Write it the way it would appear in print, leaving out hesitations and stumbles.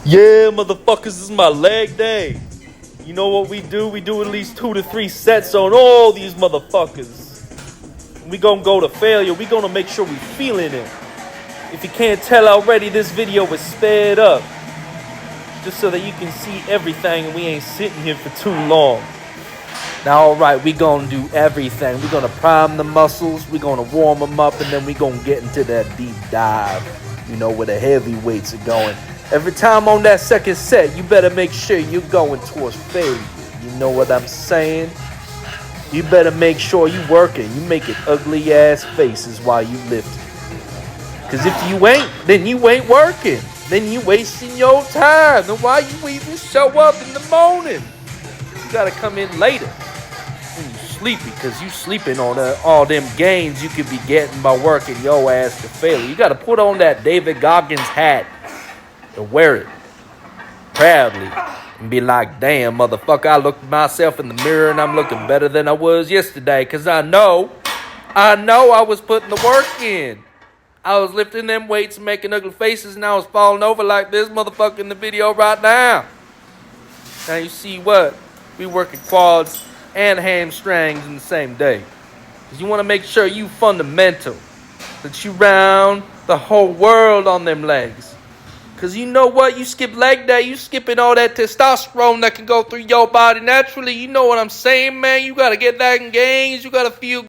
Yeah, motherfuckers, this is my leg day. You know what we do? We do at least 2 to 3 sets on all these motherfuckers. We gonna go to failure. We gonna make sure we feeling it. If you can't tell already, this video is sped up. Just so that you can see everything and we ain't sitting here for too long. Now, alright, we gonna do everything. We gonna prime the muscles, we gonna warm them up, and then we gonna get into that deep dive. You know, where the heavy weights are going. Every time on that second set, you better make sure you're going towards failure. You know what I'm saying? You better make sure you working. You making ugly ass faces while you lifting. Cause if you ain't, then you ain't working. Then you wasting your time. Then why you even show up in the morning? You gotta come in later when you sleepy, cause you sleeping on all them gains you could be getting by working your ass to failure. You gotta put on that David Goggins hat and wear it proudly and be like, damn, motherfucker, I looked at myself in the mirror and I'm looking better than I was yesterday, because I know I was putting the work in. I was lifting them weights and making ugly faces, and I was falling over like this motherfucker in the video right now. Now you see what? We working quads and hamstrings in the same day. Because you want to make sure you fundamental. That you round the whole world on them legs. Because you know what? You skip leg day, you skipping all that testosterone that can go through your body naturally. You know what I'm saying, man? You got to get that engaged. You got to feel